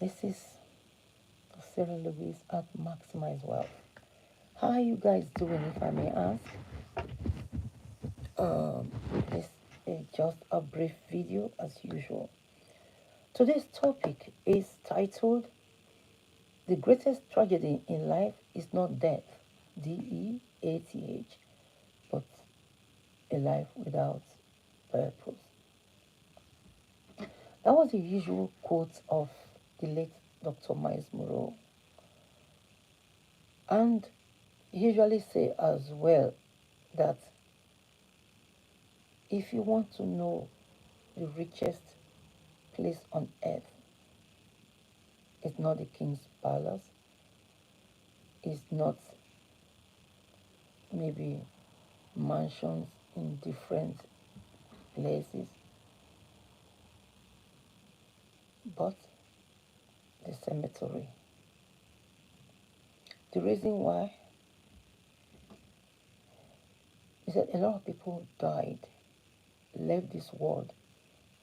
This is Sarah Louise at Maximize Wealth. How are you guys doing, if I may ask? This is just a brief video as usual. Today's topic is titled The Greatest Tragedy in Life is Not Death, DEATH, but a life without purpose. That was the usual quote of the late Dr. Miles Monroe. And he usually say as well that if you want to know the richest place on earth, it's not the king's palace, it's not maybe mansions in different places, but the cemetery. The reason why is that a lot of people died, left this world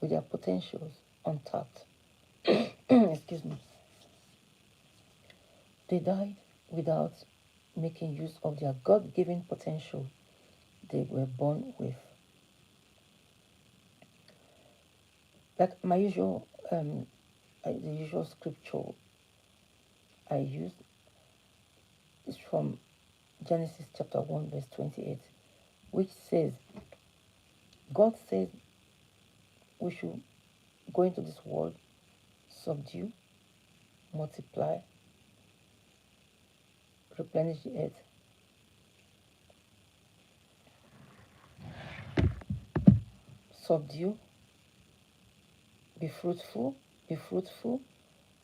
with their potentials untapped. Excuse me. They died without making use of their God-given potential they were born with. Like my usual, the usual scripture I use is from Genesis chapter 1 verse 28, which says, God says we should go into this world, subdue, multiply, replenish the earth. Subdue, be fruitful,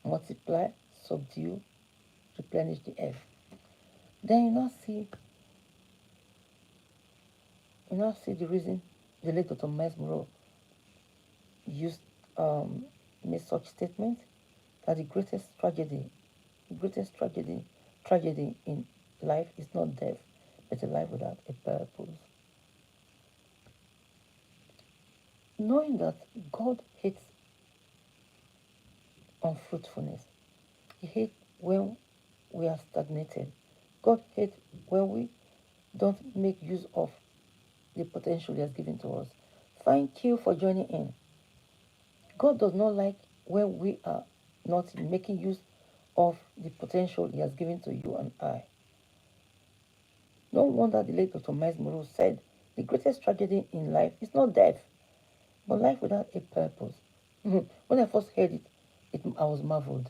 multiply, subdue, replenish the earth. Then you now see the reason the late Dr. Miles Monroe used made such statement that the greatest tragedy in life is not death, but a life without a purpose. Knowing that God hates unfruitfulness, He hates when we are stagnated. God hates when we don't make use of the potential He has given to us. Thank you for joining in. God does not like when we are not making use of the potential He has given to you and I. No wonder the late Dr. Miles Monroe said, the greatest tragedy in life is not death, but life without a purpose. When I first heard it, I was marveled.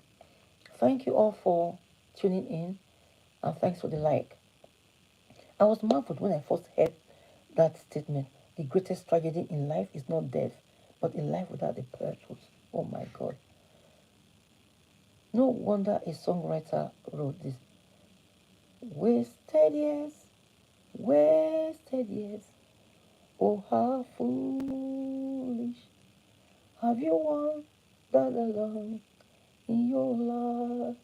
Thank you all for tuning in, and thanks for the like. I was marveled when I first heard that statement. The greatest tragedy in life is not death, but a life without a purpose. Oh my God. No wonder a songwriter wrote this. Wasted years, oh how foolish. Have you wandered along in your life?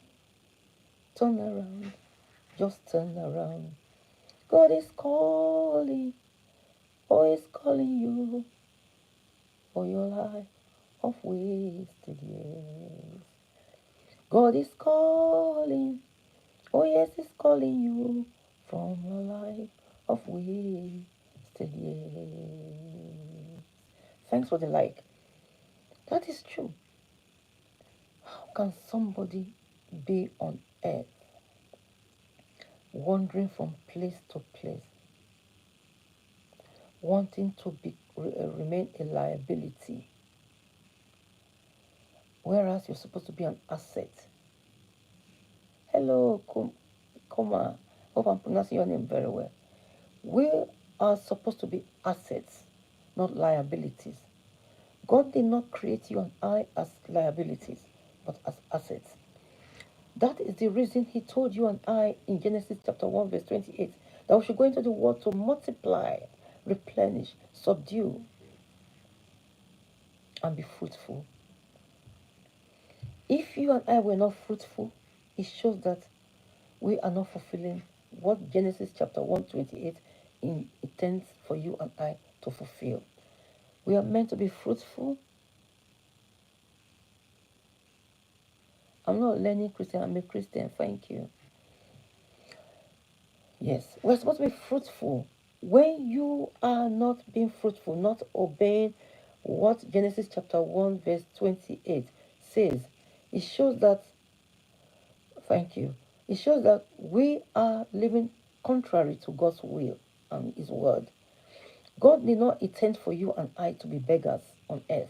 Turn around, just turn around. God is calling, oh He's calling you for your life of wasted years. God is calling, oh yes, He's calling you from a life of wasted years. Thanks for the like. That is true. How can somebody be on earth, wandering from place to place, wanting to remain a liability, whereas you're supposed to be an asset? Hello, Koma. Hope I'm pronouncing your name very well. We are supposed to be assets, not liabilities. God did not create you and I as liabilities, but as assets. That is the reason He told you and I in Genesis chapter 1, verse 28, that we should go into the world to multiply, replenish, subdue, and be fruitful. If you and I were not fruitful, it shows that we are not fulfilling what Genesis chapter 128 intends for you and I to fulfill. We are meant to be fruitful I'm not learning Christian, I'm a Christian. Thank you. Yes, we're supposed to be fruitful. When you are not being fruitful, not obeying what Genesis chapter 1, verse 28 says, it shows that, thank you, it shows that we are living contrary to God's will and His word. God did not intend for you and I to be beggars on earth.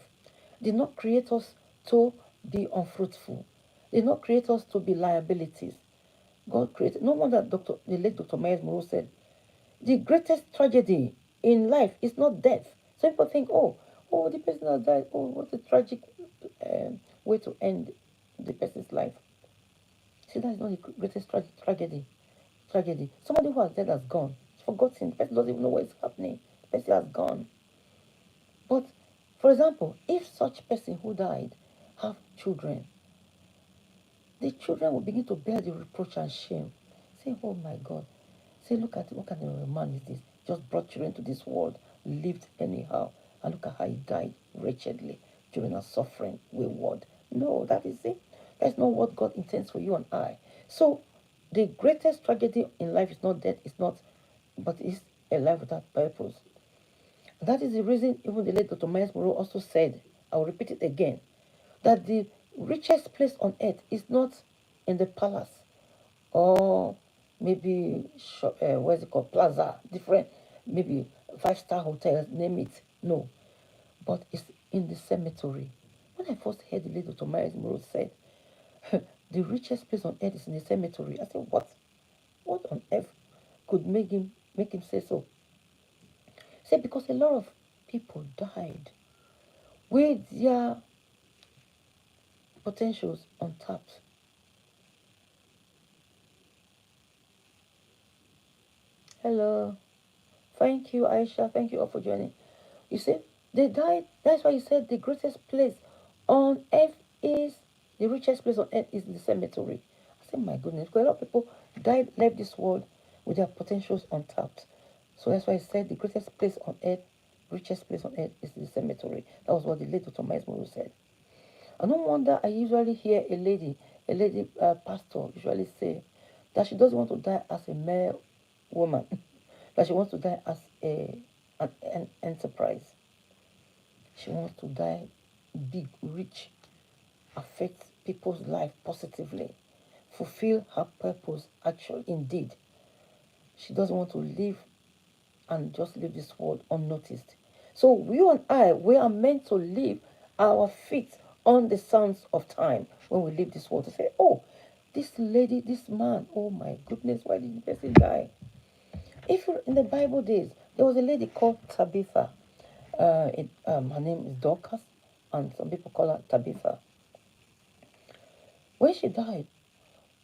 Did not create us to be unfruitful. Did not create us to be liabilities. God created. No wonder the late Dr. Myers Moreau said, the greatest tragedy in life is not death. Some people think, oh, the person has died. Oh, what a tragic way to end the person's life. See, that is not the greatest tragedy. Tragedy. Somebody who has died has gone. It's forgotten. The person doesn't even know what is happening. The person has gone. But, for example, if such person who died have children, the children will begin to bear the reproach and shame. Say, oh my God. Say, look at what kind of a man is this? Just brought children to this world, lived anyhow, and look at how he died wretchedly, during a suffering, wayward. No, that is it. That's not what God intends for you and I. So, the greatest tragedy in life is not death, it's not, but it's a life without purpose. That is the reason even the late Dr. Myers Moreau also said, I'll repeat it again, that the richest place on earth is not in the palace or maybe what's it called, plaza, different, maybe five-star hotels, name it. No, but it's in the cemetery. When I first heard the late Dr. Myers Moreau said, the richest place on earth is in the cemetery, I said, what? What on earth could make him say so? Say because a lot of people died with their potentials untapped. Hello. Thank you, Aisha. Thank you all for joining. You see, they died. That's why he said the greatest place on earth is the richest place on earth is the cemetery. I said, my goodness, because a lot of people died, left this world with their potentials untapped. So that's why he said the greatest place on earth, richest place on earth is the cemetery. That was what the late Dr. Miles Monroe said. And no wonder I usually hear a lady pastor usually say that she doesn't want to die as a mere woman, that she wants to die as an enterprise. She wants to die big, rich, affect people's life positively, fulfill her purpose actually indeed. She doesn't want to live and just leave this world unnoticed. So you and I, we are meant to leave our feet on the sands of time when we leave this world to say, oh, this lady, this man, oh my goodness, why did the person die? If in the Bible days, there was a lady called Tabitha. Her name is Dorcas, and some people call her Tabitha. When she died,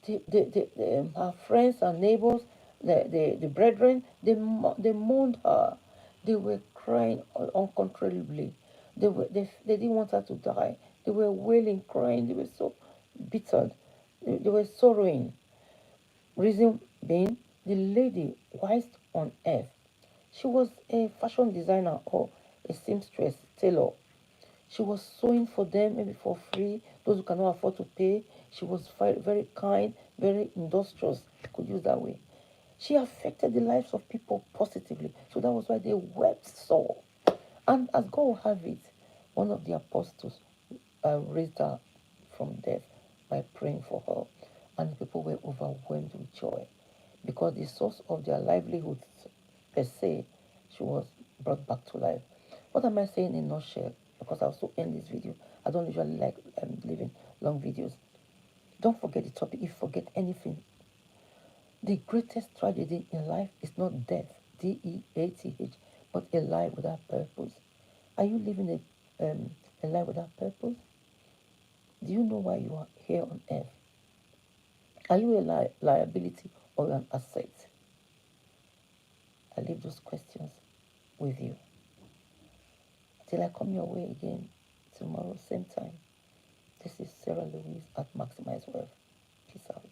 her friends and neighbors, the brethren, they mourned her. They were crying uncontrollably. They didn't want her to die. They were wailing, crying. They were so bitter. They were sorrowing. Reason being, the lady, whilst on earth, she was a fashion designer or a seamstress, tailor. She was sewing for them, maybe for free, those who cannot afford to pay. She was very kind, very industrious, could use that way. She affected the lives of people positively. So that was why they wept so. And as God will have it, one of the apostles raised her from death by praying for her. And people were overwhelmed with joy because the source of their livelihood, per se, she was brought back to life. What am I saying in a nutshell? Because I'll also end this video. I don't usually like leaving long videos. Don't forget the topic. If you forget anything, the greatest tragedy in life is not death, death, but a life without purpose. Are you living a life without purpose? Do you know why you are here on earth? Are you a liability or an asset? I leave those questions with you. Till I come your way again tomorrow, same time. This is Sarah Louise at Maximize Wealth. Peace out.